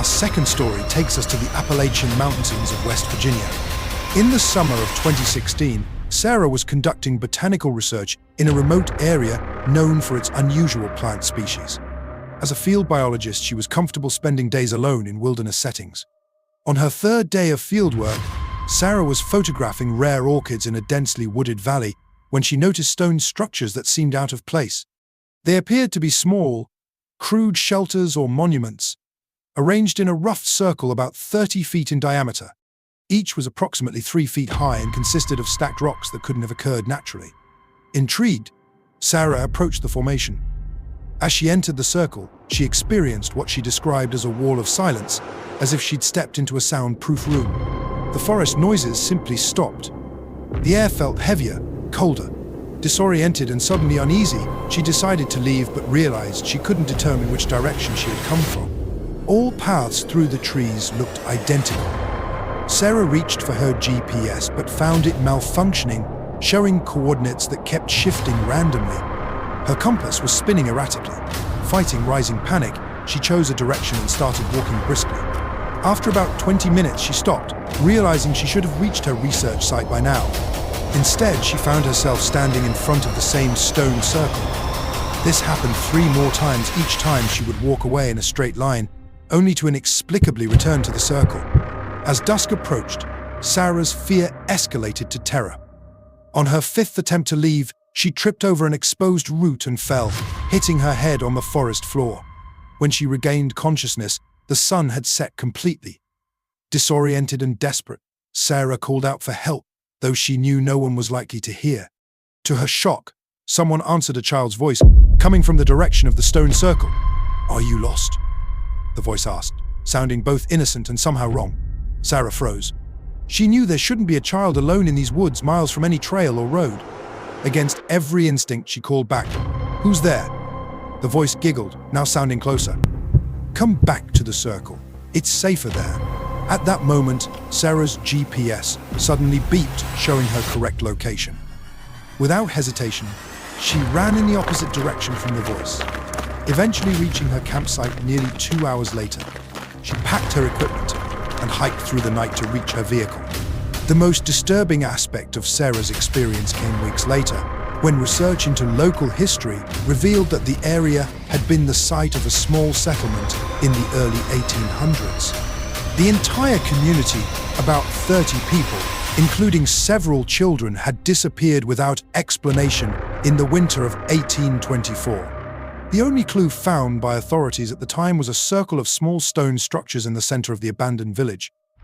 second story takes us to the Appalachian Mountains of West Virginia. In the summer of 2016, Sarah was conducting botanical research in a remote area known for its unusual plant species. As a field biologist, she was comfortable spending days alone in wilderness settings. On her third day of fieldwork, Sarah was photographing rare orchids in a densely wooded valley when she noticed stone structures that seemed out of place. They appeared to be small, crude shelters or monuments, arranged in a rough circle about 30 feet in diameter. Each was approximately 3 feet high and consisted of stacked rocks that couldn't have occurred naturally. Intrigued, Sarah approached the formation. As she entered the circle, she experienced what she described as a wall of silence, as if she'd stepped into a soundproof room. The forest noises simply stopped. The air felt heavier, colder. Disoriented and suddenly uneasy, she decided to leave but realized she couldn't determine which direction she had come from. All paths through the trees looked identical. Sarah reached for her GPS but found it malfunctioning, showing coordinates that kept shifting randomly. Her compass was spinning erratically. Fighting rising panic, she chose a direction and started walking briskly. After about 20 minutes, she stopped, realizing she should have reached her research site by now. Instead, she found herself standing in front of the same stone circle. This happened 3 more times. Each time she would walk away in a straight line, only to inexplicably return to the circle. As dusk approached, Sarah's fear escalated to terror. On her 5th attempt to leave, she tripped over an exposed root and fell, hitting her head on the forest floor. When she regained consciousness, the sun had set completely. Disoriented and desperate, Sarah called out for help, though she knew no one was likely to hear. To her shock, someone answered a child's voice, coming from the direction of the stone circle. "Are you lost?" the voice asked, sounding both innocent and somehow wrong. Sarah froze. She knew there shouldn't be a child alone in these woods miles from any trail or road. Against every instinct, she called back, "Who's there?" The voice giggled, now sounding closer. "Come back to the circle. It's safer there." At that moment, Sarah's GPS suddenly beeped, showing her correct location. Without hesitation, she ran in the opposite direction from the voice, eventually reaching her campsite nearly 2 hours later. She packed her equipment and hiked through the night to reach her vehicle. The most disturbing aspect of Sarah's experience came weeks later, when research into local history revealed that the area had been the site of a small settlement in the early 1800s. The entire community, about 30 people, including several children, had disappeared without explanation in the winter of 1824. The only clue found by authorities at the time was a circle of small stone structures in the center of the abandoned village.